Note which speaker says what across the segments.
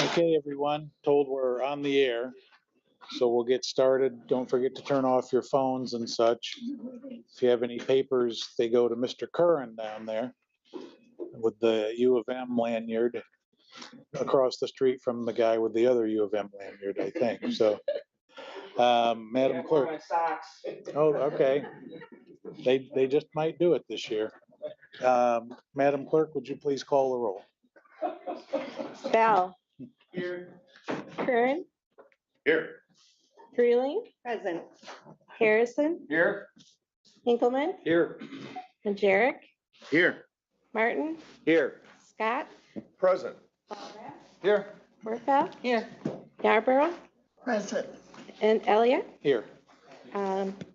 Speaker 1: Okay, everyone, told we're on the air, so we'll get started. Don't forget to turn off your phones and such. If you have any papers, they go to Mr. Curran down there with the U of M lanyard across the street from the guy with the other U of M lanyard, I think. So, Madam Clerk. Oh, okay. They just might do it this year. Madam Clerk, would you please call the roll?
Speaker 2: Bell.
Speaker 3: Here.
Speaker 2: Curran.
Speaker 3: Here.
Speaker 2: Freeling. Present. Harrison.
Speaker 3: Here.
Speaker 2: Hinkleman.
Speaker 3: Here.
Speaker 2: and Jarek.
Speaker 3: Here.
Speaker 2: Martin.
Speaker 3: Here.
Speaker 2: Scott.
Speaker 3: Present. Here.
Speaker 2: Worfel. Here. Yarborough.
Speaker 4: Present.
Speaker 2: And Elliott.
Speaker 1: Here.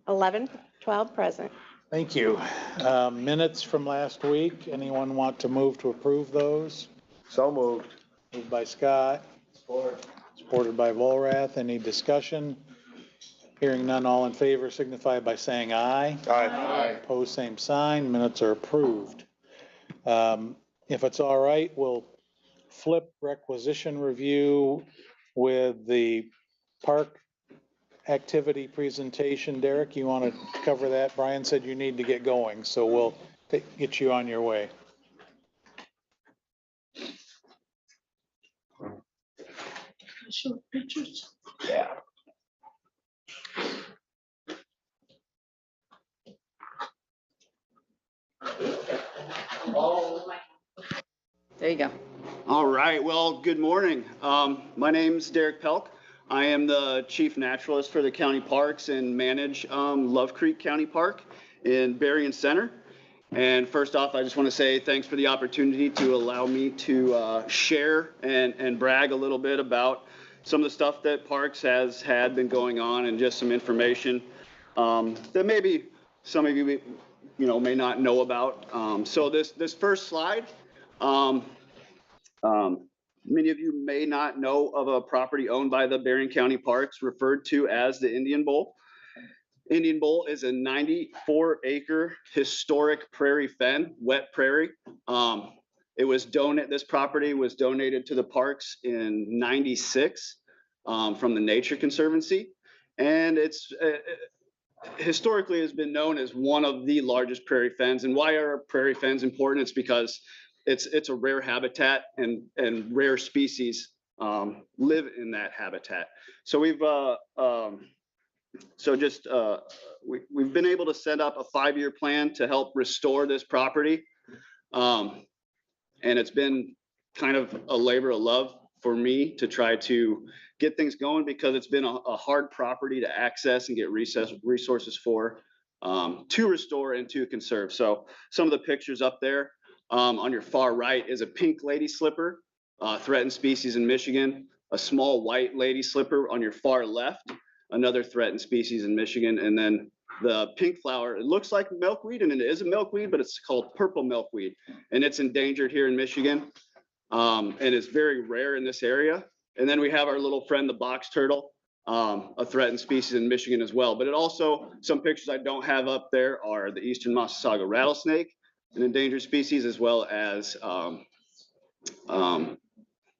Speaker 2: 11, 12 present.
Speaker 1: Thank you. Minutes from last week. Anyone want to move to approve those?
Speaker 3: So moved.
Speaker 1: Moved by Scott.
Speaker 3: Support.
Speaker 1: Supported by Volrath. Any discussion? Hearing none, all in favor signify by saying aye.
Speaker 3: Aye.
Speaker 1: Opposed, same sign. Minutes are approved. If it's all right, we'll flip requisition review with the park activity presentation. Derek, you want to cover that? Brian said you need to get going, so we'll get you on your way.
Speaker 4: Show pictures.
Speaker 3: Yeah.
Speaker 4: There you go.
Speaker 5: All right, well, good morning. My name's Derek Pelk. I am the chief naturalist for the county parks and manage Love Creek County Park in Berrien Center. And first off, I just want to say thanks for the opportunity to allow me to share and brag a little bit about some of the stuff that Parks has been going on, and just some information that maybe some of you may not know about. So this first slide, many of you may not know of a property owned by the Berrien County Parks referred to as the Indian Bowl. Indian Bowl is a 94-acre historic prairie fen, wet prairie. This property was donated to the parks in '96 from the Nature Conservancy, and it's historically has been known as one of the largest prairie fens. And why are prairie fens important? It's because it's a rare habitat, and rare species live in that habitat. So we've been able to set up a 5-year plan to help restore this property. And it's been kind of a labor of love for me to try to get things going, because it's been a hard property to access and get resources for, to restore and to conserve. So some of the pictures up there on your far right is a pink lady slipper, threatened species in Michigan. A small white lady slipper on your far left, another threatened species in Michigan. And then the pink flower, it looks like milkweed, and it is a milkweed, but it's called purple milkweed, and it's endangered here in Michigan, and it's very rare in this area. And then we have our little friend, the box turtle, a threatened species in Michigan as well. But it also, some pictures I don't have up there are the eastern Massasauga rattlesnake, an endangered species, as well as the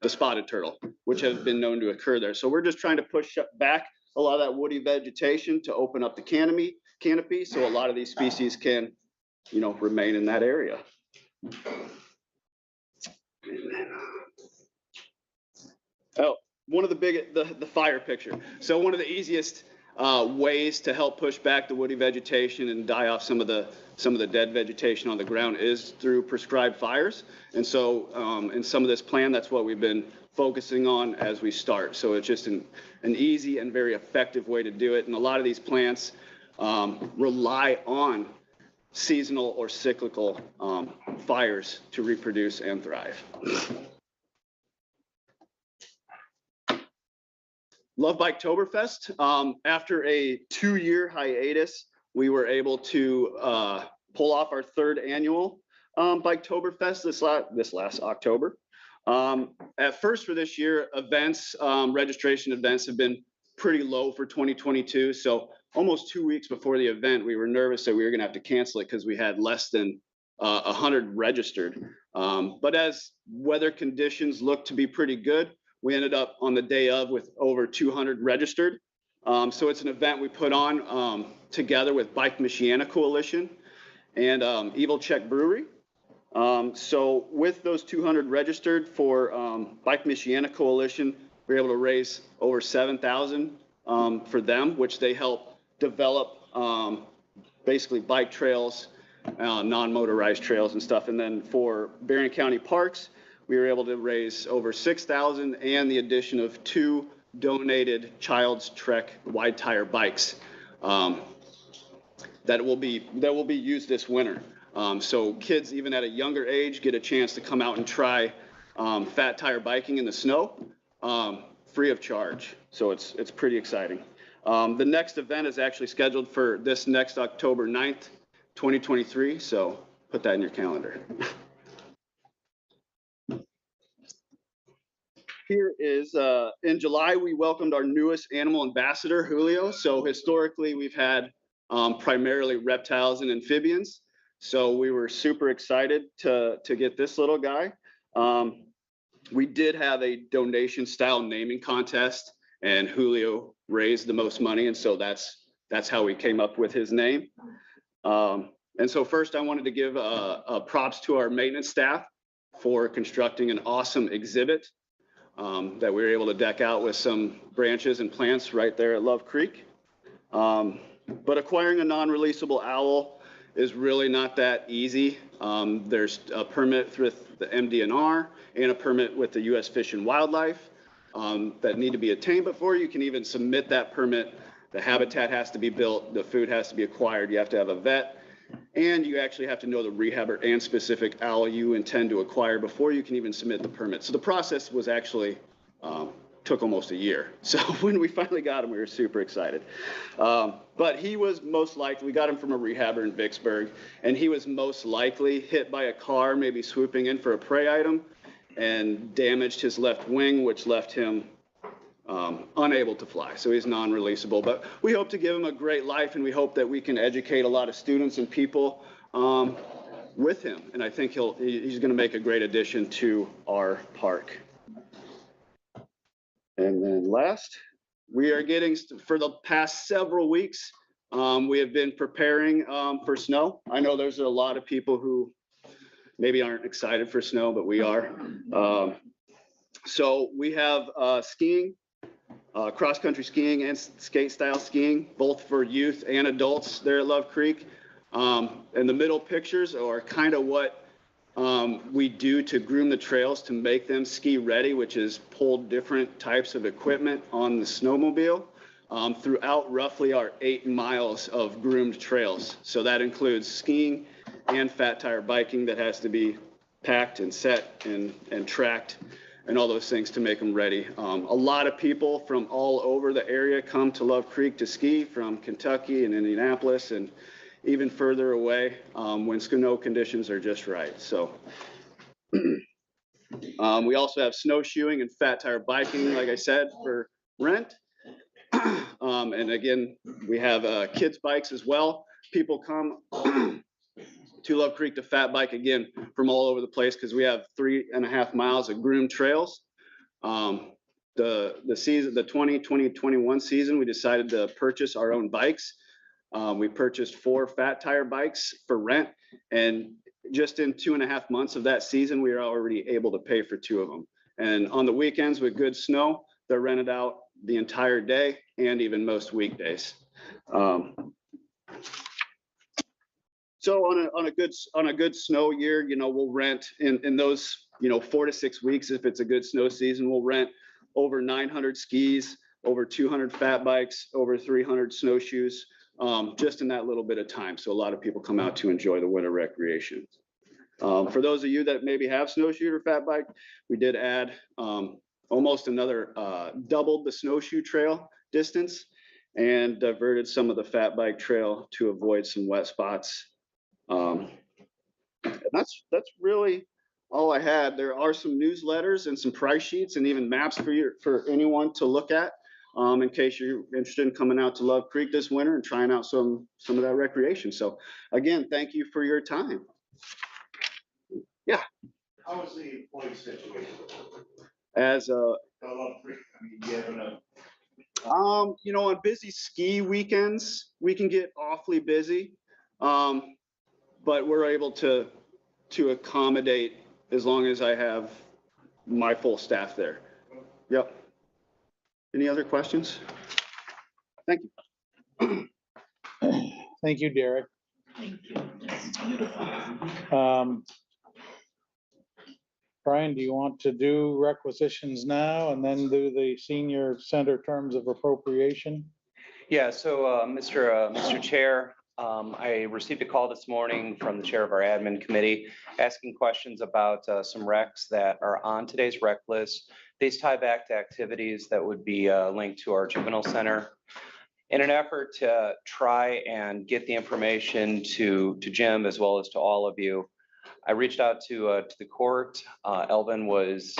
Speaker 5: spotted turtle, which has been known to occur there. So we're just trying to push back a lot of that woody vegetation to open up the canopy, so a lot of these species can, remain in that area. Oh, one of the fire picture. So one of the easiest ways to help push back the woody vegetation and die off some of the dead vegetation on the ground is through prescribed fires. And so in some of this plan, that's what we've been focusing on as we start. So it's just an easy and very effective way to do it. And a lot of these plants rely on seasonal or cyclical fires to reproduce and thrive. Love Biketoberfest. After a 2-year hiatus, we were able to pull off our 3rd annual Biketoberfest this last October. At first for this year, registration events have been pretty low for 2022. So almost 2 weeks before the event, we were nervous that we were gonna have to cancel it because we had less than 100 registered. But as weather conditions look to be pretty good, We ended up on the day of with over 200 registered. So it's an event we put on together with Bike Michiana Coalition and Evil Check Brewery. So with those 200 registered for Bike Michiana Coalition, we were able to raise over $7,000 for them, which they help develop basically bike trails, non-motorized trails and stuff. And then for Berrien County Parks, we were able to raise over $6,000 and the addition of 2 donated Child's Trek wide tire bikes that will be used this winter. So kids even at a younger age get a chance to come out and try fat tire biking in the snow, free of charge. So it's pretty exciting. The next event is actually scheduled for this next October 9th, 2023. So put that in your calendar. Here is, in July, we welcomed our newest animal ambassador, Julio. So historically, we've had primarily reptiles and amphibians. So we were super excited to get this little guy. We did have a donation style naming contest, and Julio raised the most money. And so that's how we came up with his name. And so first I wanted to give props to our maintenance staff for constructing an awesome exhibit that we were able to deck out with some branches and plants right there at Love Creek. But acquiring a non-releasable owl is really not that easy. There's a permit with the MDNR and a permit with the U.S. Fish and Wildlife that need to be attained before you can even submit that permit. The habitat has to be built, the food has to be acquired, you have to have a vet, and you actually have to know the rehabber and specific owl you intend to acquire before you can even submit the permit. So the process was actually, took almost a year. So when we finally got him, we were super excited. But he was most likely, we got him from a rehabber in Vicksburg, and he was most likely hit by a car, maybe swooping in for a prey item, and damaged his left wing, which left him unable to fly. So he's non-releasable, but we hope to give him a great life, and we hope that we can educate a lot of students and people with him. And I think he's going to make a great addition to our park. And then last, we are getting, for the past several weeks, we have been preparing for snow. I know there's a lot of people who maybe aren't excited for snow, but we are. So we have skiing, cross-country skiing and skate style skiing, both for youth and adults there at Love Creek. And the middle pictures are kind of what we do to groom the trails to make them ski ready, which is pull different types of equipment on the snowmobile throughout roughly our 8 miles of groomed trails. So that includes skiing and fat tire biking that has to be packed and set and tracked and all those things to make them ready. A lot of people from all over the area come to Love Creek to ski, from Kentucky and Indianapolis and even further away when snow conditions are just right. So we also have snowshoeing and fat tire biking, like I said, for rent. And again, we have kids bikes as well. People come to Love Creek to fat bike again from all over the place because we have 3.5 miles of groomed trails. The season, the 2020-21 season, we decided to purchase our own bikes. We purchased 4 fat tire bikes for rent, and just in 2.5 months of that season, we are already able to pay for 2 of them. And on the weekends with good snow, they're rented out the entire day and even most weekdays. So on a good snow year, you know, we'll rent in those, you know, 4 to 6 weeks. If it's a good snow season, we'll rent over 900 skis, over 200 fat bikes, over 300 snowshoes, just in that little bit of time. So a lot of people come out to enjoy the winter recreation. For those of you that maybe have snowshoe or fat bike, we did add almost another doubled the snowshoe trail distance and diverted some of the fat bike trail to avoid some wet spots. And that's really all I had. There are some newsletters and some price sheets and even maps for anyone to look at in case you're interested in coming out to Love Creek this winter and trying out some of that recreation. So again, thank you for your time. Yeah.
Speaker 3: How is the employee situation?
Speaker 5: As On busy ski weekends, we can get awfully busy. But we're able to accommodate as long as I have my full staff there. Yep. Any other questions? Thank you.
Speaker 1: Thank you, Derek.
Speaker 4: Thank you. That's beautiful.
Speaker 1: Brian, do you want to do requisitions now and then do the senior center terms of appropriation?
Speaker 6: Yeah, so Mr. Chair, I received a call this morning from the chair of our admin committee asking questions about some recs that are on today's rec list. These tie back to activities that would be linked to our juvenile center. In an effort to try and get the information to Jim as well as to all of you, I reached out to the court. Elvin was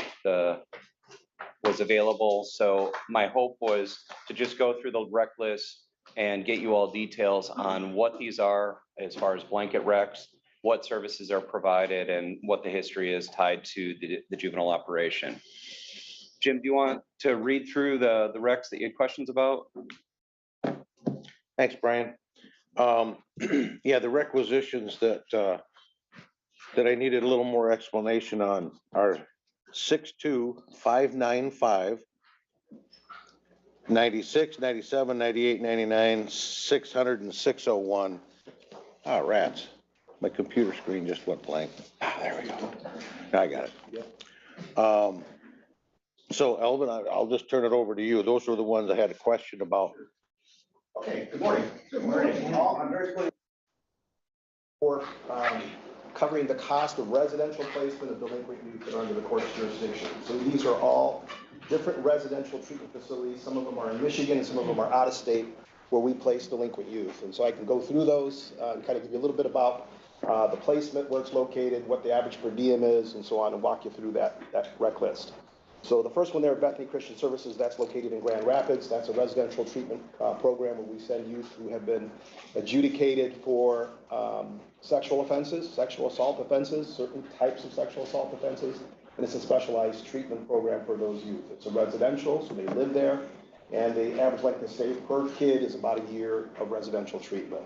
Speaker 6: available, so my hope was to just go through the rec list and get you all details on what these are as far as blanket recs, what services are provided, and what the history is tied to the juvenile operation. Jim, do you want to read through the recs that you had questions about?
Speaker 7: Thanks, Brian. Yeah, the requisitions that I needed a little more explanation on are 62595, 96, 97, 98, 99, 600, and 601. Ah, rats. My computer screen just went blank. Ah, there we go. I got it. So Elvin, I'll just turn it over to you. Those were the ones I had a question about.
Speaker 8: Okay, good morning. Good morning. I'm very pleased for covering the cost of residential placement of delinquent youth that are under the court's jurisdiction. So these are all different residential treatment facilities. Some of them are in Michigan and some of them are out of state where we place delinquent youth. And so I can go through those and kind of give you a little bit about the placement, where it's located, what the average per diem is, and so on, and walk you through that rec list. So the first one there, Bethany Christian Services, that's located in Grand Rapids. That's a residential treatment program where we send youth who have been adjudicated for sexual offenses, sexual assault offenses, certain types of sexual assault offenses, and it's a specialized treatment program for those youth. It's a residential, so they live there, and the average length of stay per kid is about a year of residential treatment.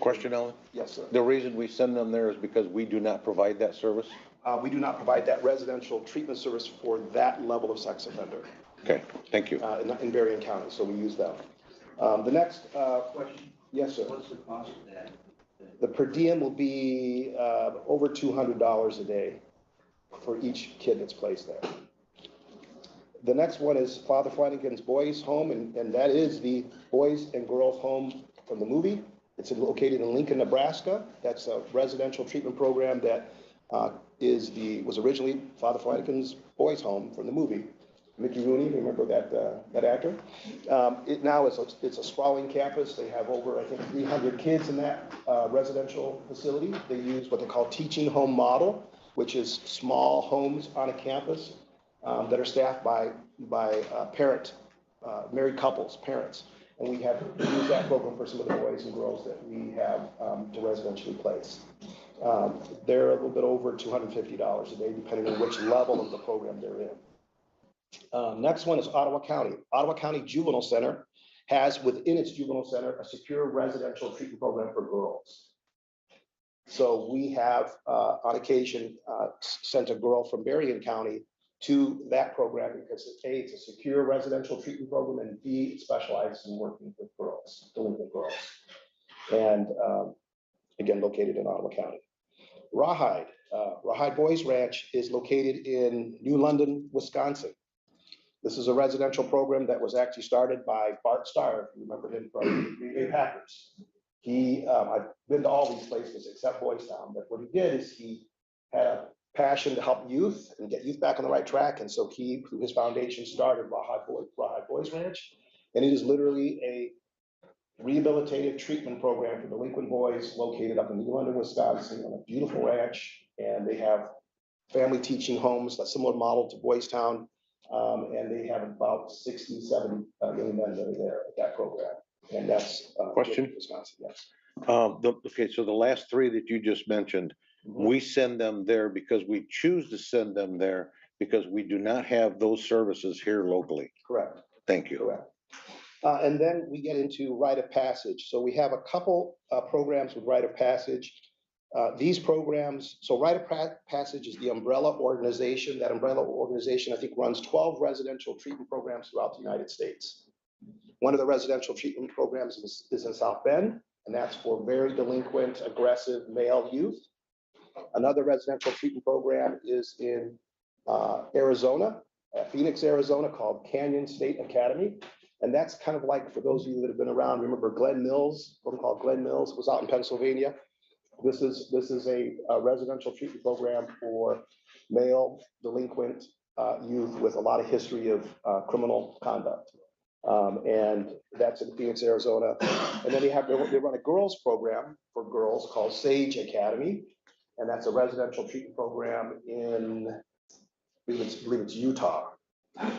Speaker 7: Question, Ellen?
Speaker 8: Yes, sir.
Speaker 7: The reason we send them there is because we do not provide that service?
Speaker 8: We do not provide that residential treatment service for that level of sex offender.
Speaker 7: Okay, thank you.
Speaker 8: In Berrien County, so we use them. The next question, yes, sir.
Speaker 9: What's the cost of that?
Speaker 8: The per diem will be over $200 a day for each kid that's placed there. The next one is Father Flanagan's Boys Home, and that is the boys and girls home from the movie. It's located in Lincoln, Nebraska. That's a residential treatment program that was originally Father Flanagan's Boys Home from the movie. Mickey Rooney, remember that actor? It now it's a sprawling campus. They have over, I think, 300 kids in that residential facility. They use what they call teaching home model, which is small homes on a campus that are staffed by married couples, parents. And we have used that program for some of the boys and girls that we have to residentially place. They're a little bit over $250 a day, depending on which level of the program they're in. Next one is Ottawa County. Ottawa County Juvenile Center has within its juvenile center a secure residential treatment program for girls. So we have on occasion sent a girl from Berrien County to that program because A, it's a secure residential treatment program, and B, it specializes in working with girls, delinquent girls. And again, located in Ottawa County. Rawhide Boys Ranch is located in New London, Wisconsin. This is a residential program that was actually started by Bart Starr, if you remember him from the Green Bay Packers. I've been to all these places except Boys Town, but what he did is he had a passion to help youth and get youth back on the right track. And so he, through his foundation, started Rawhide Boys Ranch. And it is literally a rehabilitative treatment program for delinquent boys located up in New London, Wisconsin, on a beautiful ranch. And they have family teaching homes, a similar model to Boys Town. And they have about 60, 70 young men that are there at that program. And that's
Speaker 7: Question?
Speaker 8: Wisconsin, yes.
Speaker 7: Okay, so the last three that you just mentioned, We send them there because we choose to send them there because we do not have those services here locally.
Speaker 8: Correct.
Speaker 7: Thank you.
Speaker 8: Correct. And then we get into rite of passage. So we have a couple programs with rite of passage. These programs, so rite of passage is the umbrella organization. That umbrella organization, I think, runs 12 residential treatment programs throughout the United States. One of the residential treatment programs is in South Bend, and that's for very delinquent, aggressive male youth. Another residential treatment program is in Arizona, Phoenix, Arizona, called Canyon State Academy. And that's kind of like, for those of you that have been around, remember Glen Mills, what we call Glen Mills, was out in Pennsylvania. This is a residential treatment program for male delinquent youth with a lot of history of criminal conduct. And that's in Phoenix, Arizona. And then they run a girls program for girls called Sage Academy. And that's a residential treatment program in, I believe it's Utah.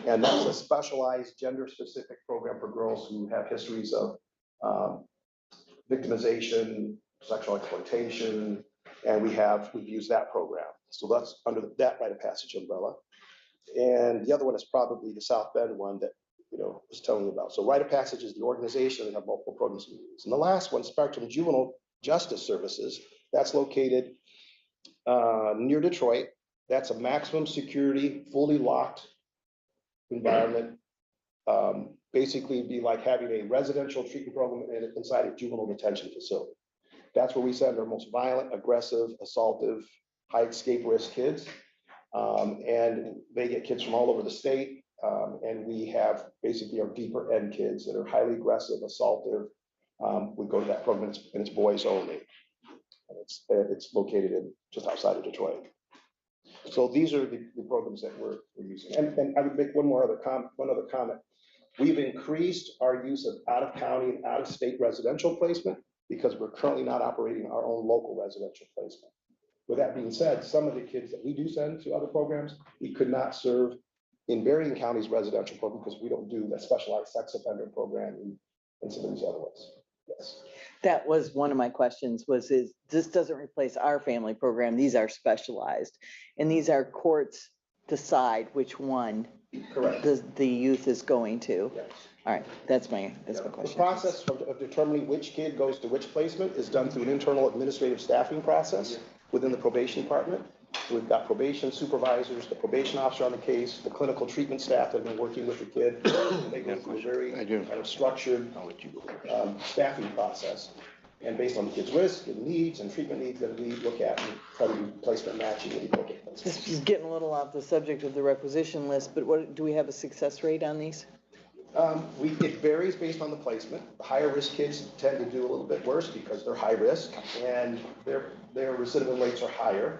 Speaker 8: And that's a specialized gender-specific program for girls who have histories of victimization, sexual exploitation, and we've used that program. So that's under that rite of passage umbrella. And the other one is probably the South Bend one that, I was telling you about. So rite of passage is the organization that have multiple programs. And the last one, Spectrum Juvenile Justice Services, that's located near Detroit. That's a maximum security, fully locked environment. Basically be like having a residential treatment program inside a juvenile detention facility. That's where we send our most violent, aggressive, assaultive, high escape risk kids. And they get kids from all over the state. And we have basically our deeper end kids that are highly aggressive, assaultive. We go to that program and it's boys only. And it's located in just outside of Detroit. So these are the programs that we're using. And I would make one other comment. We've increased our use of out-of-county and out-of-state residential placement because we're currently not operating our own local residential placement. With that being said, some of the kids that we do send to other programs, we could not serve in Berrien County's residential program because we don't do that specialized sex offender program and some of these other ones. Yes.
Speaker 9: That was one of my questions this doesn't replace our family program. These are specialized. And these are courts decide which one
Speaker 8: Correct.
Speaker 9: the youth is going to.
Speaker 8: Yes.
Speaker 9: All right, that's my
Speaker 8: The
Speaker 9: question.
Speaker 8: process of determining which kid goes to which placement is done through an internal administrative staffing process within the probation department. We've got probation supervisors, the probation officer on the case, the clinical treatment staff that have been working with the kid. They go through a very kind of structured staffing process. And based on the kid's risk and needs and treatment needs, that we look at and try to do placement matching with the appropriate placement.
Speaker 9: This is getting a little off the subject of the requisition list, but do we have a success rate on these?
Speaker 8: It varies based on the placement. The higher risk kids tend to do a little bit worse because they're high risk and their recidivant rates are higher.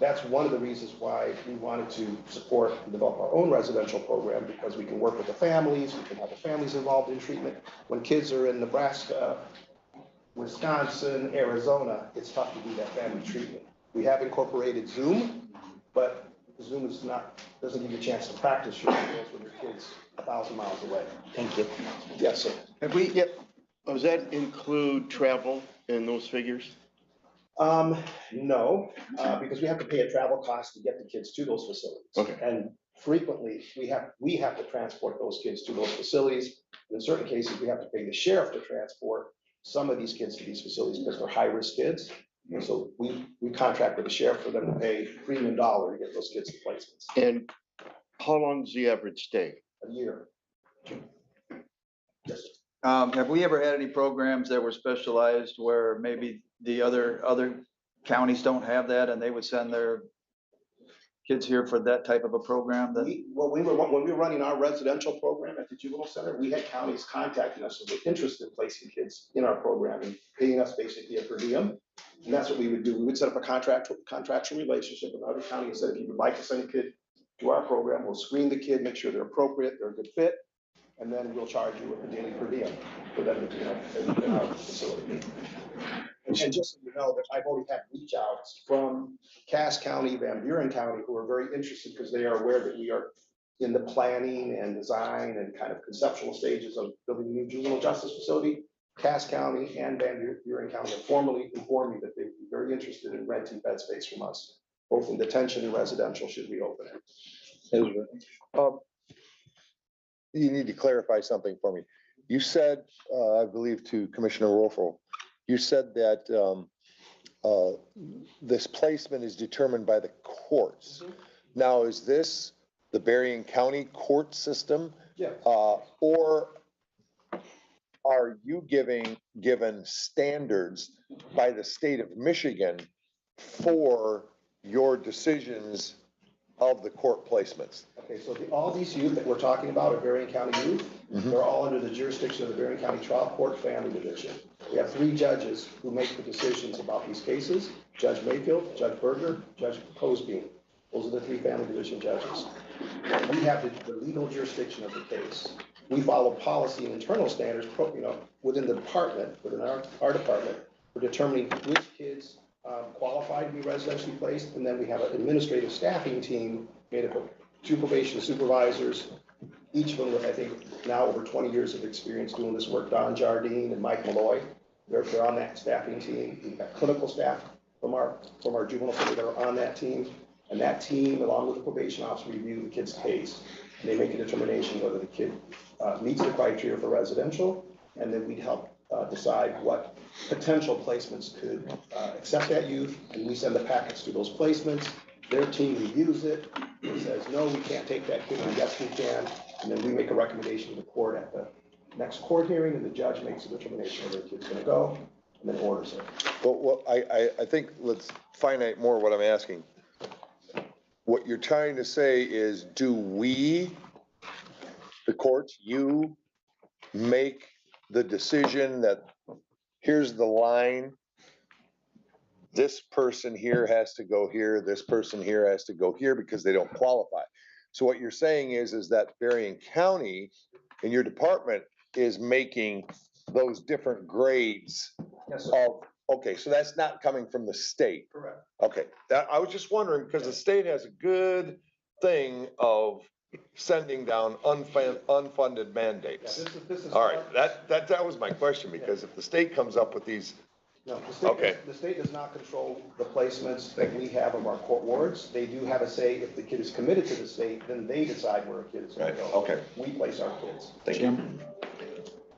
Speaker 8: That's one of the reasons why we wanted to support and develop our own residential program, because we can work with the families, we can have the families involved in treatment. When kids are in Nebraska, Wisconsin, Arizona, it's tough to do that family treatment. We have incorporated Zoom, but Zoom doesn't give you a chance to practice your skills when your kid's 1,000 miles away.
Speaker 9: Thank you.
Speaker 8: Yes, sir.
Speaker 3: Does that include travel in those figures?
Speaker 8: No, because we have to pay a travel cost to get the kids to those facilities.
Speaker 3: Okay.
Speaker 8: And frequently, we have to transport those kids to those facilities. In certain cases, we have to pay the sheriff to transport some of these kids to these facilities because they're high-risk kids. And so we contract with the sheriff for them to pay $3 million to get those kids to placements.
Speaker 3: And how long does the average stay?
Speaker 8: A year. Yes.
Speaker 10: Have we ever had any programs that were specialized where maybe the other counties don't have that and they would send their kids here for that type of a program?
Speaker 8: When we were running our residential program at the juvenile center, we had counties contacting us who were interested in placing kids in our program and paying us basically a per diem. And that's what we would do. We would set up a contractual relationship with another county and said, if you would like to send a kid to our program, we'll screen the kid, make sure they're appropriate, they're a good fit, and then we'll charge you a daily per diem for them to be in our facility. And just so you know, that I've already had reach outs from Cass County, Van Buren County, who are very interested because they are aware that we are in the planning and design and kind of conceptual stages of building a new juvenile justice facility. Cass County and Van Buren County have formally informed me that they'd be very interested in renting bed space from us, both in detention and residential, should we open it.
Speaker 7: You need to clarify something for me. You said, I believe to Commissioner Wolfle, you said that this placement is determined by the courts. Now, is this the Berrien County court system?
Speaker 8: Yeah.
Speaker 7: Or are you given standards by the state of Michigan for your decisions of the court placements?
Speaker 8: Okay, so all these youth that we're talking about are Berrien County youth. They're all under the jurisdiction of the Berrien County Trial Court Family Division. We have 3 judges who make the decisions about these cases: Judge Mayfield, Judge Berger, Judge Cosby. Those are the 3 family division judges. We have the legal jurisdiction of the case. We follow policy and internal standards, within the department, within our department, for determining which kids qualify to be residentially placed. And then we have an administrative staffing team made up of 2 probation supervisors, each of them with, I think, now over 20 years of experience doing this work. Don Jardine and Mike Malloy, they're on that staffing team. We've got clinical staff from our juvenile center that are on that team. And that team, along with the probation officer, review the kid's case. And they make a determination whether the kid meets the criteria for residential, and then we'd help decide what potential placements could accept that youth. And we send the packets to those placements. Their team reviews it and says, no, we can't take that kid, or yes, we can. And then we make a recommendation to the court at the next court hearing, and the judge makes a determination where the kid's gonna go, and then orders it.
Speaker 7: But I think let's finite more what I'm asking. What you're trying to say is, do we, the courts, you make the decision that here's the line, this person here has to go here, this person here has to go here because they don't qualify. So what you're saying is that Berrien County in your department is making those different grades
Speaker 8: Yes, sir.
Speaker 7: of, okay, so that's not coming from the state.
Speaker 8: Correct.
Speaker 7: Okay, that, I was just wondering, because the state has a good thing of sending down unfunded
Speaker 8: Yeah,
Speaker 7: mandates.
Speaker 8: this is
Speaker 7: All right, that was my question, because if the state comes up with these,
Speaker 8: No, the state,
Speaker 7: Okay.
Speaker 8: the state does not control the placements that we have of our court wards. They do have a say. If the kid is committed to the state, then they decide where a kid is gonna
Speaker 7: Right,
Speaker 8: go.
Speaker 7: okay.
Speaker 8: We place our kids.
Speaker 7: thank you.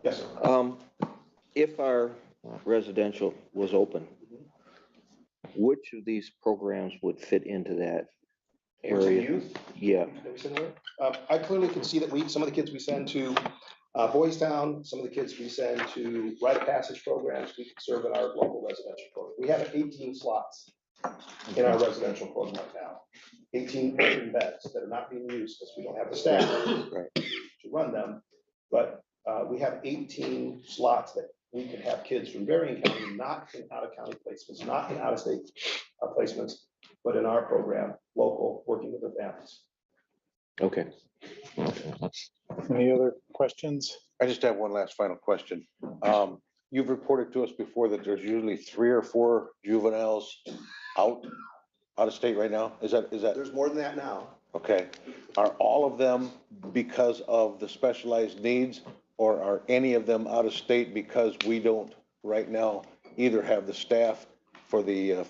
Speaker 8: Yes, sir.
Speaker 11: If our residential was open, which of these programs would fit into that
Speaker 8: Where's the
Speaker 11: area?
Speaker 8: youth
Speaker 11: Yeah,
Speaker 8: that we send there? I clearly can see that some of the kids we send to Boys Town, some of the kids we send to Rite of Passage programs, we can serve in our local residential program. We have 18 slots in our residential program right now. 18 open beds that are not being used because we don't have the staff to run them. But we have 18 slots that we can have kids from Berrien County, not in out-of-county placements, not in out-of-state placements, but in our program, local, working with their families.
Speaker 11: okay.
Speaker 1: Any other questions?
Speaker 7: I just have one last final question. You've reported to us before that there's usually 3 or 4 juveniles out of state right now? Is that,
Speaker 8: There's more than that now.
Speaker 7: okay? Are all of them because of the specialized needs, or are any of them out of state because we don't right now either have the staff for the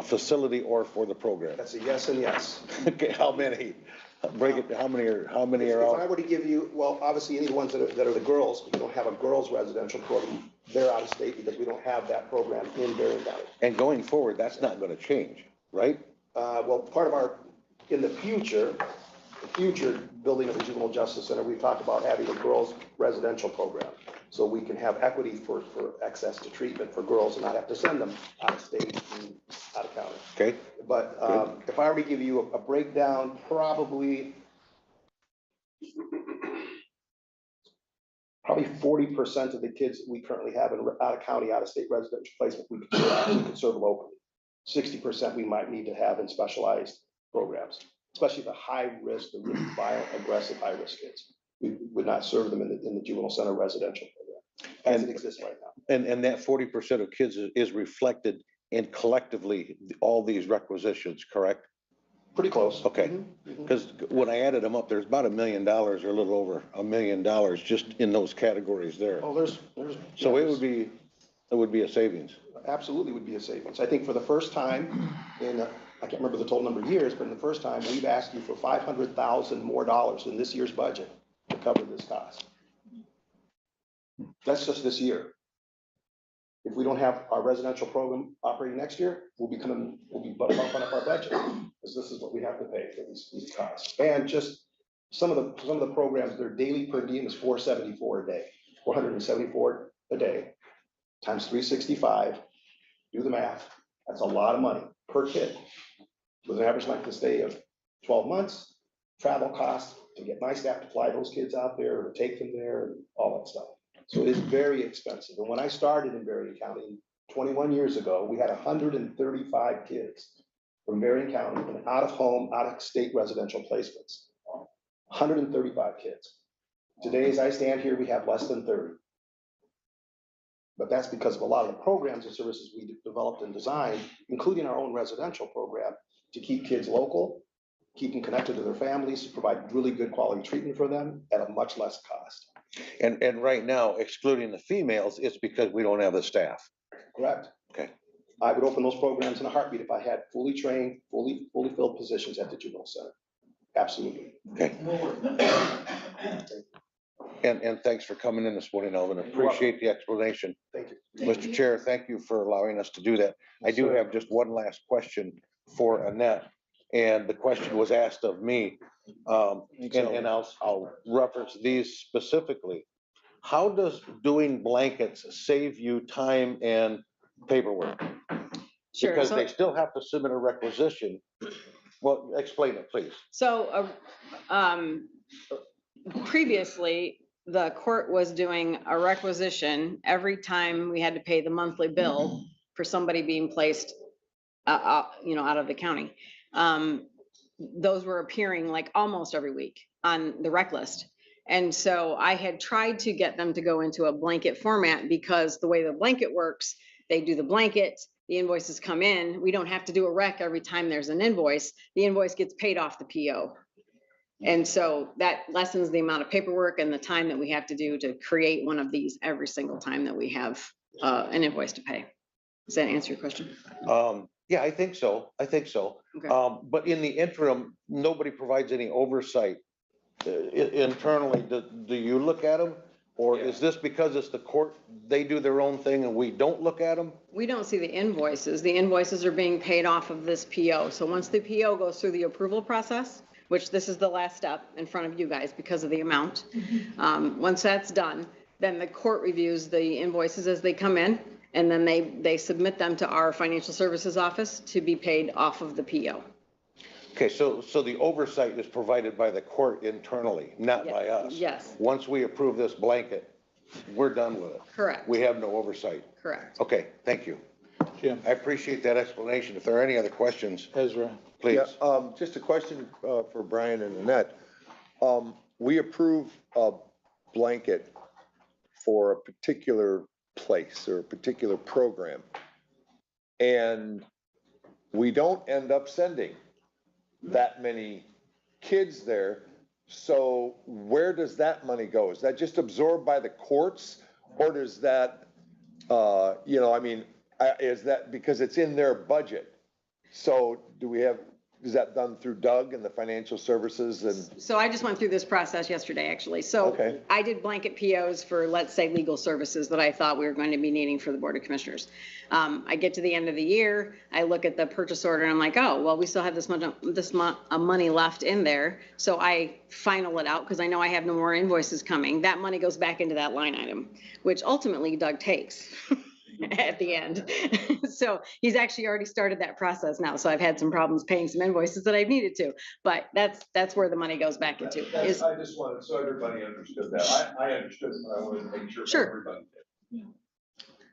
Speaker 7: facility or for the program?
Speaker 8: That's a yes and yes.
Speaker 7: Okay, how many? Break it, how many are
Speaker 8: If I
Speaker 7: out?
Speaker 8: were to give you, well, obviously any ones that are the girls, we don't have a girls residential program. They're out of state because we don't have that program in Berrien County.
Speaker 7: And going forward, that's not gonna change, right?
Speaker 8: Well, part of our, in the future building of the juvenile justice center, we've talked about having a girls residential program. So we can have equity for access to treatment for girls and not have to send them out of state and out of county.
Speaker 7: Okay,
Speaker 8: But if I were to give you a breakdown, probably 40% of the kids that we currently have in out of county, out of state residential placement, we could serve locally. 60% we might need to have in specialized programs, especially the high risk, the really violent, aggressive, high risk kids. We would not serve them in the juvenile center residential program as it exists right now.
Speaker 7: and that 40% of kids is reflected in collectively all these requisitions, correct?
Speaker 8: Pretty close.
Speaker 7: Okay.
Speaker 8: Mhm.
Speaker 7: Because when I added them up, there's about $1 million or a little over $1 million just in those categories there.
Speaker 8: Oh, there's.
Speaker 7: So
Speaker 8: yeah,
Speaker 7: it would be a savings.
Speaker 8: Absolutely would be a savings. I think for the first time in, I can't remember the total number of years, but in the first time, we've asked you for $500,000 more in this year's budget to cover this cost. That's just this year. If we don't have our residential program operating next year, we'll be bumping up our budget, because this is what we have to pay for these costs. And just some of the programs, their daily per diem is $474 a day, $474 a day, times 365, do the math, that's a lot of money per kid. With an average length of stay of 12 months, travel costs to get my staff to fly those kids out there, or to take them there, and all that stuff. So it is very expensive. And when I started in Berrien County 21 years ago, we had 135 kids from Berrien County in out of home, out of state residential placements. 135 kids. Today, as I stand here, we have less than 30. But that's because of a lot of the programs and services we developed and designed, including our own residential program, to keep kids local, keep them connected to their families, provide really good quality treatment for them at a much less cost.
Speaker 7: And right now, excluding the females, it's because we don't have the staff.
Speaker 8: Correct.
Speaker 7: Okay.
Speaker 8: I would open those programs in a heartbeat if I had fully trained, fully filled positions at the juvenile center. Absolutely.
Speaker 7: Okay. And thanks for coming in this morning, Alvin. Appreciate the explanation.
Speaker 8: Thank you.
Speaker 7: Mr. Chair, thank you for allowing us to do that. I do have just one last question for Annette. And the question was asked of me. And I'll reference these specifically. How does doing blankets save you time and paperwork?
Speaker 12: Sure.
Speaker 7: Because
Speaker 12: So-
Speaker 7: they still have to submit a requisition. Well, explain it, please.
Speaker 12: So, previously, the court was doing a requisition every time we had to pay the monthly bill for somebody being placed, out of the county. Those were appearing like almost every week on the rec list. And so I had tried to get them to go into a blanket format, because the way the blanket works, they do the blanket, the invoices come in, we don't have to do a rec every time there's an invoice. The invoice gets paid off the PO. And so that lessens the amount of paperwork and the time that we have to do to create one of these every single time that we have an invoice to pay. Does that answer your question?
Speaker 7: Yeah, I think so.
Speaker 12: Okay.
Speaker 7: But in the interim, nobody provides any oversight internally. Do you look at them? Or is this because it's the court, they do their own thing and we don't look at them?
Speaker 12: We don't see the invoices. The invoices are being paid off of this PO. So once the PO goes through the approval process, which this is the last step in front of you guys because of the amount. Once that's done, then the court reviews the invoices as they come in, and then they submit them to our financial services office to be paid off of the PO.
Speaker 7: Okay, so the oversight is provided by the court internally, not by us?
Speaker 12: Yes.
Speaker 7: Once we approve this blanket, we're done with it?
Speaker 12: Correct.
Speaker 7: We have no oversight?
Speaker 12: Correct.
Speaker 7: Okay, thank you.
Speaker 1: Jim,
Speaker 7: I appreciate that explanation. If there are any other questions,
Speaker 1: Ezra,
Speaker 7: please.
Speaker 13: Yeah, just a question for Brian and Annette. We approve a blanket for a particular place or a particular program, and we don't end up sending that many kids there. So where does that money go? Is that just absorbed by the courts, or does that, is that because it's in their budget? So is that done through Doug and the financial services and?
Speaker 12: So I just went through this process yesterday, actually. So
Speaker 13: Okay.
Speaker 12: I did blanket POs for, let's say, legal services that I thought we were going to be needing for the Board of Commissioners. I get to the end of the year, I look at the purchase order and I'm like, oh, well, we still have this much money left in there. So I final it out because I know I have no more invoices coming. That money goes back into that line item, which ultimately Doug takes at the end. So he's actually already started that process now. So I've had some problems paying some invoices that I've needed to, but that's where the money goes back into.
Speaker 14: I just wanted, so everybody understood that. I understood, but I wanted to make sure
Speaker 12: Sure.
Speaker 14: everybody did.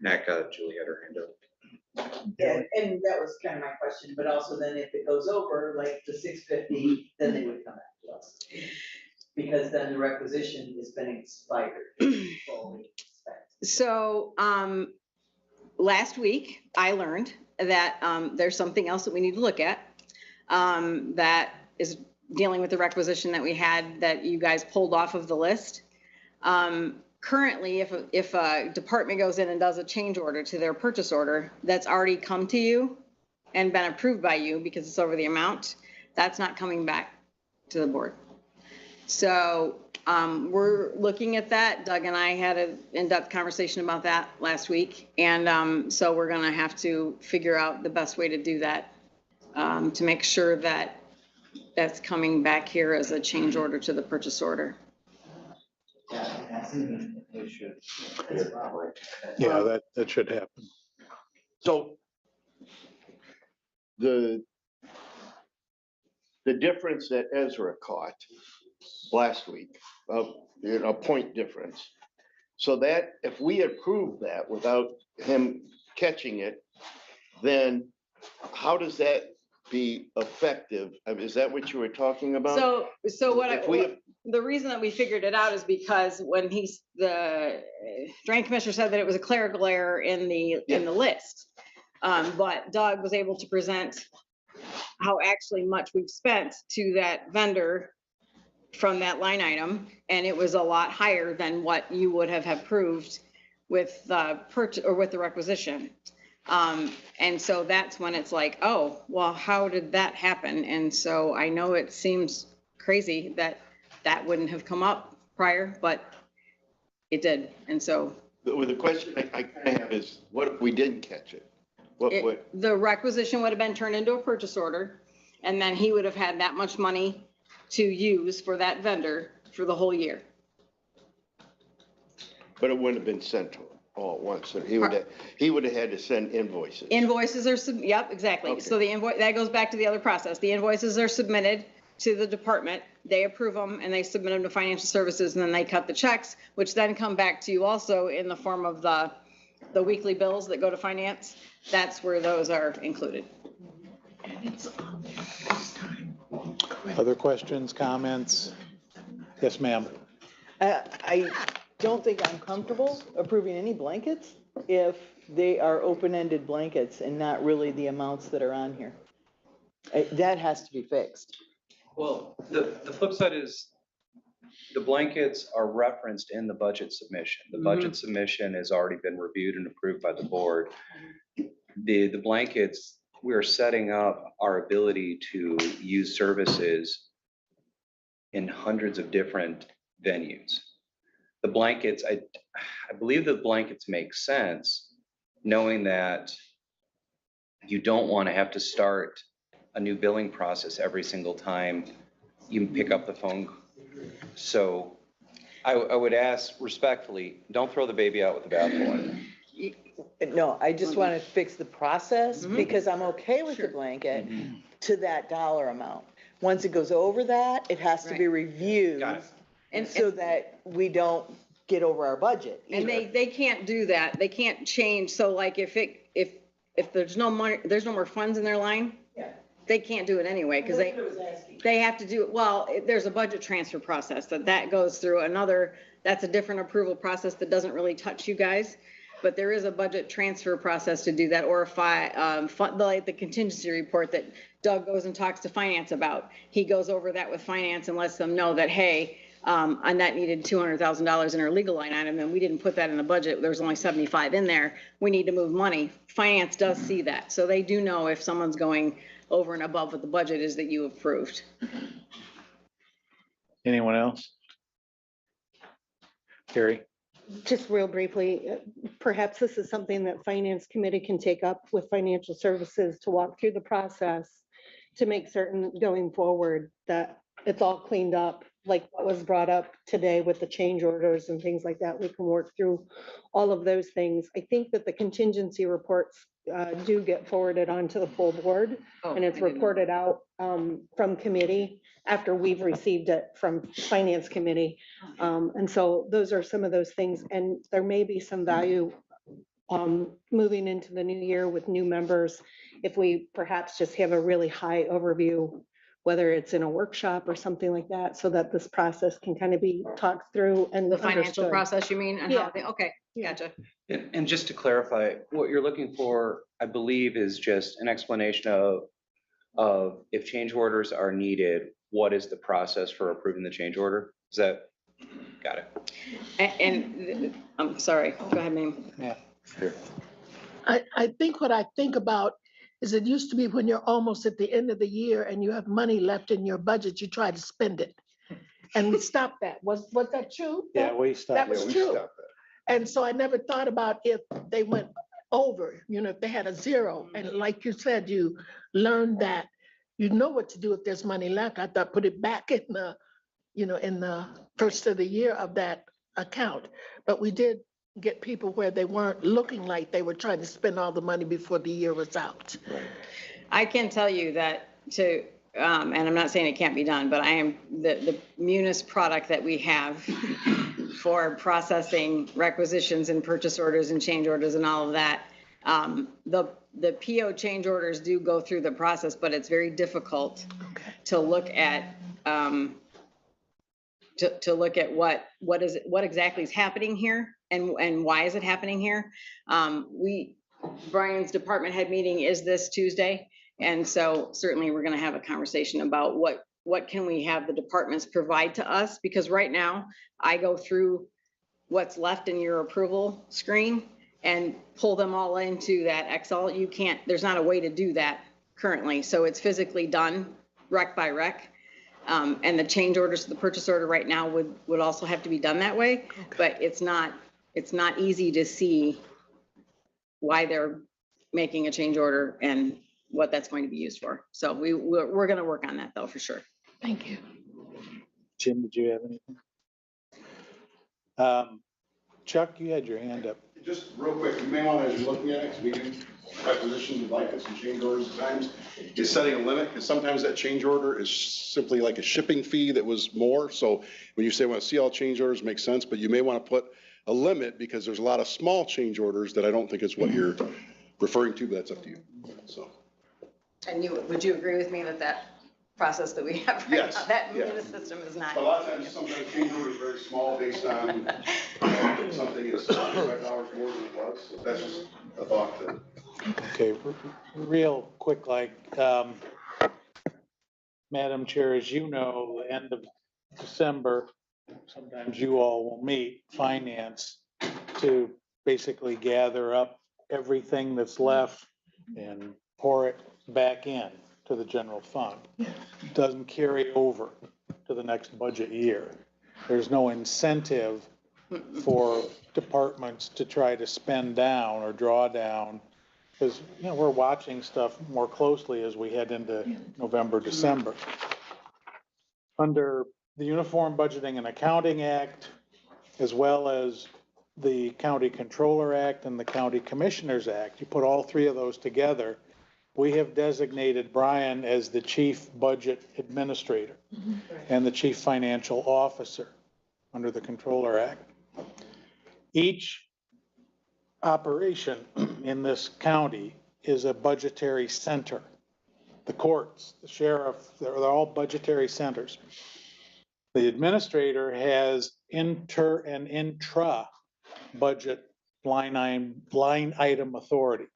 Speaker 6: Nick, Julie had her hand up.
Speaker 9: Yeah, and that was kind of my question, but also then if it goes over, like the 650, then they would come back to us. Because then the requisition has been expired.
Speaker 12: So, last week, I learned that there's something else that we need to look at. that is dealing with the requisition that we had that you guys pulled off of the list. Currently, if a department goes in and does a change order to their purchase order that's already come to you and been approved by you because it's over the amount, that's not coming back to the board. So we're looking at that. Doug and I had an in-depth conversation about that last week. And so we're gonna have to figure out the best way to do that, to make sure that that's coming back here as a change order to the purchase order.
Speaker 1: Yeah, that should happen.
Speaker 3: So the difference that Ezra caught last week, a point difference. So that if we approve that without him catching it, then how does that be effective? I mean, is that what you were talking about?
Speaker 12: So
Speaker 3: If we-
Speaker 12: the reason that we figured it out is because when the drain commissioner said that it was a clerical error in the list. But Doug was able to present how actually much we've spent to that vendor from that line item. And it was a lot higher than what you would have approved with the purchase or with the requisition. And so that's when it's like, oh, well, how did that happen? And so I know it seems crazy that that wouldn't have come up prior, but it did. And so
Speaker 3: The question I kind of have is, what if we didn't catch it? What?
Speaker 12: the requisition would have been turned into a purchase order. And then he would have had that much money to use for that vendor for the whole year.
Speaker 3: But it wouldn't have been sent to him all at once. So he would have had to send invoices.
Speaker 12: Invoices are, yep, exactly.
Speaker 3: Okay.
Speaker 12: So the invoice, that goes back to the other process. The invoices are submitted to the department. They approve them and they submit them to financial services, and then they cut the checks, which then come back to you also in the form of the weekly bills that go to finance. That's where those are included.
Speaker 4: And it's on there this time.
Speaker 1: Other questions, comments? Yes, ma'am.
Speaker 15: I don't think I'm comfortable approving any blankets if they are open-ended blankets and not really the amounts that are on here. That has to be fixed.
Speaker 6: Well, the flip side is the blankets are referenced in the budget submission. The budget submission has already been reviewed and approved by the board. The blankets, we are setting up our ability to use services in hundreds of different venues. The blankets, I believe the blankets make sense, knowing that you don't want to have to start a new billing process every single time you pick up the phone. So I would ask respectfully, don't throw the baby out with the bathwater.
Speaker 15: No, I just want to fix the process because I'm okay with the blanket to that dollar amount. Once it goes over that, it has to be reviewed.
Speaker 6: Got it.
Speaker 12: And
Speaker 15: so that we don't get over our budget.
Speaker 12: And they can't do that. They can't change. So like if there's no money, there's no more funds in their line, they can't do it anyway because they have to do, well, there's a budget transfer process that goes through that's a different approval process that doesn't really touch you guys. But there is a budget transfer process to do that, or if like the contingency report that Doug goes and talks to finance about. He goes over that with finance and lets them know that, hey, and that needed $200,000 in our legal line item, and we didn't put that in the budget. There's only 75 in there. We need to move money. Finance does see that. So they do know if someone's going over and above what the budget is that you approved.
Speaker 1: Anyone else? Carrie?
Speaker 16: Just real briefly, perhaps this is something that Finance Committee can take up with Financial Services to walk through the process to make certain going forward that it's all cleaned up, like what was brought up today with the change orders and things like that. We can work through all of those things. I think that the contingency reports do get forwarded onto the full board, and it's reported out from committee after we've received it from Finance Committee. And so those are some of those things, and there may be some value moving into the new year with new members if we perhaps just have a really high overview, whether it's in a workshop or something like that, so that this process can kind of be talked through and
Speaker 12: The financial
Speaker 16: understood.
Speaker 12: process, you mean? And how okay, gotcha.
Speaker 6: And just to clarify, what you're looking for, I believe, is just an explanation of of if change orders are needed, what is the process for approving the change order? Is that, got it?
Speaker 12: And I'm sorry, go ahead, ma'am.
Speaker 1: Yeah.
Speaker 7: Here.
Speaker 17: I think what I think about is it used to be when you're almost at the end of the year and you have money left in your budget, you try to spend it. And we stopped that. Was that true?
Speaker 1: Yeah, we stopped.
Speaker 17: That was true. And so I never thought about if they went over, if they had a zero. And like you said, you learned that you know what to do if there's money left. I thought put it back in the, in the first of the year of that account. But we did get people where they weren't looking like they were trying to spend all the money before the year was out.
Speaker 12: I can tell you that and I'm not saying it can't be done, but I am, the Munis product that we have for processing requisitions and purchase orders and change orders and all of that, the PO change orders do go through the process, but it's very difficult to look at, to look at what exactly is happening here and why is it happening here. Brian's department head meeting is this Tuesday. And so certainly we're going to have a conversation about what can we have the departments provide to us? Because right now I go through what's left in your approval screen and pull them all into that Excel. You can't, there's not a way to do that currently. So it's physically done rec by rec. And the change orders to the purchase order right now would also have to be done that way, but it's not easy to see why they're making a change order and what that's going to be used for. So we're going to work on that though, for sure.
Speaker 17: Thank you.
Speaker 1: Jim, did you have anything? Chuck, you had your hand up.
Speaker 18: Just real quick, you may want to, as you're looking at it, because we do requisitions of blankets and change orders at times, is setting a limit, because sometimes that change order is simply like a shipping fee that was more. So when you say, well, see all change orders makes sense, but you may want to put a limit because there's a lot of small change orders that I don't think is what you're referring to, but that's up to you. So.
Speaker 12: And would you agree with me that process that we have right
Speaker 18: Yes,
Speaker 12: now, that
Speaker 18: yeah.
Speaker 12: Munis system is not?
Speaker 18: A lot of times, sometimes change order is very small based on something is $5 more than it was. So that's just a thought that.
Speaker 1: Okay, real quick, Madam Chair, as you know, the end of December, sometimes you all will meet finance to basically gather up everything that's left and pour it back in to the general fund. Doesn't carry over to the next budget year. There's no incentive for departments to try to spend down or draw down, because we're watching stuff more closely as we head into November, December. Under the Uniform Budgeting and Accounting Act, as well as the County Controller Act and the County Commissioners Act, you put all three of those together, we have designated Brian as the Chief Budget Administrator and the Chief Financial Officer under the Controller Act. Each operation in this county is a budgetary center. The courts, the sheriff, they're all budgetary centers. The administrator has inter and intra budget line item authority,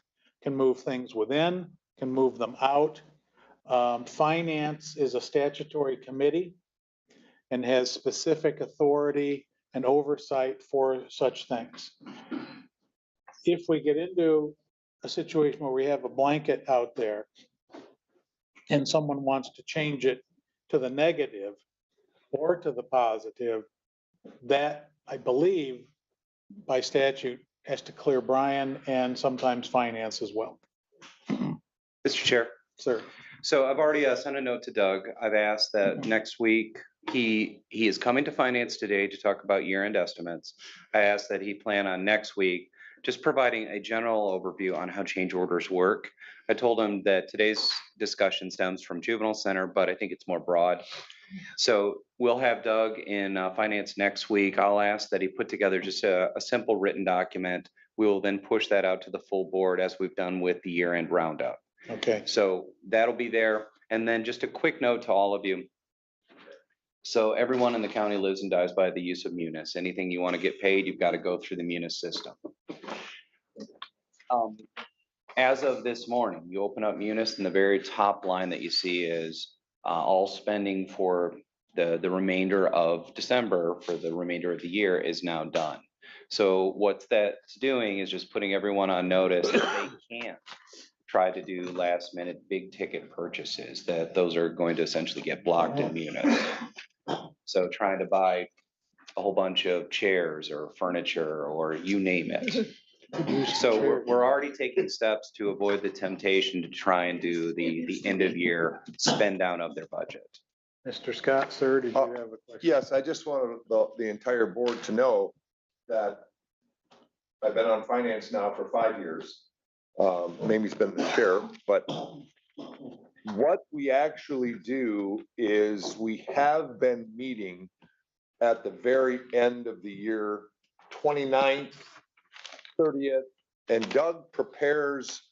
Speaker 1: can move things within, can move them out. Finance is a statutory committee and has specific authority and oversight for such things. If we get into a situation where we have a blanket out there and someone wants to change it to the negative or to the positive, that I believe by statute has to clear Brian and sometimes finance as well.
Speaker 6: Mr. Chair.
Speaker 1: Sir.
Speaker 6: So I've already sent a note to Doug. I've asked that next week, he is coming to finance today to talk about year-end estimates. I asked that he plan on next week just providing a general overview on how change orders work. I told him that today's discussion stems from Juvenile Center, but I think it's more broad. So we'll have Doug in finance next week. I'll ask that he put together just a simple written document. We will then push that out to the full board as we've done with the year-end roundup.
Speaker 1: Okay.
Speaker 6: So that'll be there. And then just a quick note to all of you. So everyone in the county lives and dies by the use of Munis. Anything you want to get paid, you've got to go through the Munis system. as of this morning, you open up Munis and the very top line that you see is all spending for the remainder of December, for the remainder of the year is now done. So what that's doing is just putting everyone on notice that they can't try to do last minute big ticket purchases, that those are going to essentially get blocked in Munis. So trying to buy a whole bunch of chairs or furniture or you name it. So we're already taking steps to avoid the temptation to try and do the end of year spend down of their budget.
Speaker 1: Mr. Scott, sir, did you have a question?
Speaker 13: Yes, I just wanted the entire board to know that I've been on finance now for 5 years. Mamie's been the chair, but what we actually do is we have been meeting at the very end of the year, 29th, 30th, and Doug prepares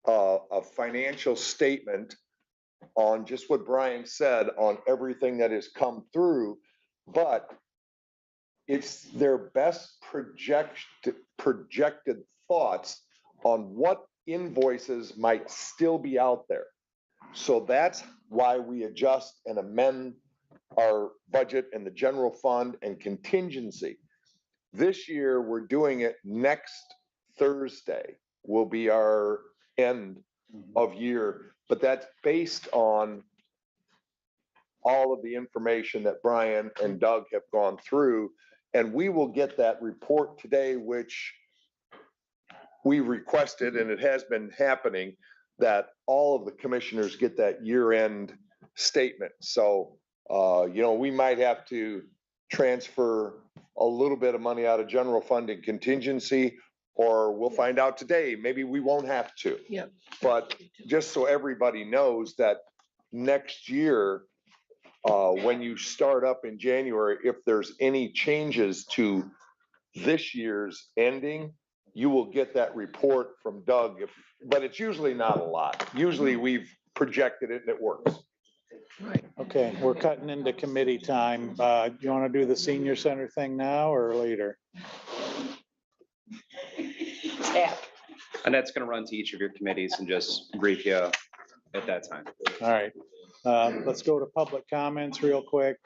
Speaker 13: a financial statement on just what Brian said on everything that has come through, but it's their best projected thoughts on what invoices might still be out there. So that's why we adjust and amend our budget and the general fund and contingency. This year, we're doing it next Thursday will be our end of year, but that's based on all of the information that Brian and Doug have gone through. And we will get that report today, which we requested, and it has been happening, that all of the commissioners get that year-end statement. So, we might have to transfer a little bit of money out of general fund and contingency, or we'll find out today, maybe we won't have to.
Speaker 17: Yeah.
Speaker 13: But just so everybody knows that next year, when you start up in January, if there's any changes to this year's ending, you will get that report from Doug, but it's usually not a lot. Usually we've projected it and it works.
Speaker 17: Right.
Speaker 1: Okay, we're cutting into committee time. You want to do the senior center thing now or later?
Speaker 6: And that's going to run to each of your committees and just brief you at that time.
Speaker 1: All right, let's go to public comments real quick.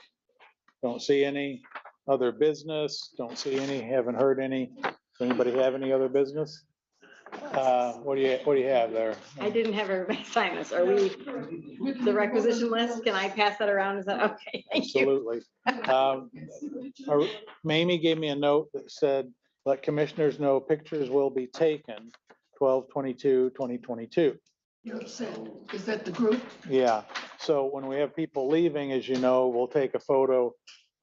Speaker 1: Don't see any other business. Don't see any, haven't heard any. Does anybody have any other business? What do you have there?
Speaker 12: I didn't have everybody sign this. Are we, the requisition list, can I pass that around? Is that okay? Thank you.
Speaker 1: Absolutely. Mamie gave me a note that said, let commissioners know pictures will be taken 12/22/2022.
Speaker 17: Is that the group?
Speaker 1: Yeah, so when we have people leaving, as you know, we'll take a photo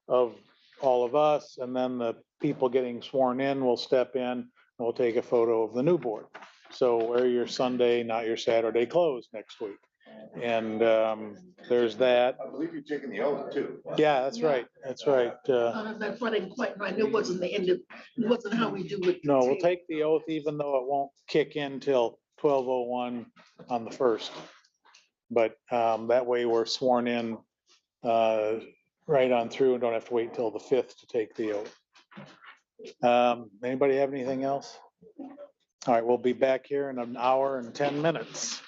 Speaker 1: of all of us, and then the people getting sworn in will step in, and we'll take a photo of the new board. So wear your Sunday, not your Saturday clothes next week. And there's that.
Speaker 18: I believe you're taking the oath too.
Speaker 1: Yeah, that's right, that's right.
Speaker 17: That's what I didn't quite know. I knew it wasn't the end of, it wasn't how we do it.
Speaker 1: No, we'll take the oath even though it won't kick in till 12:01 on the 1st. But that way we're sworn in right on through and don't have to wait till the 5th to take the oath. Anybody have anything else? All right, we'll be back here in an hour and 10 minutes.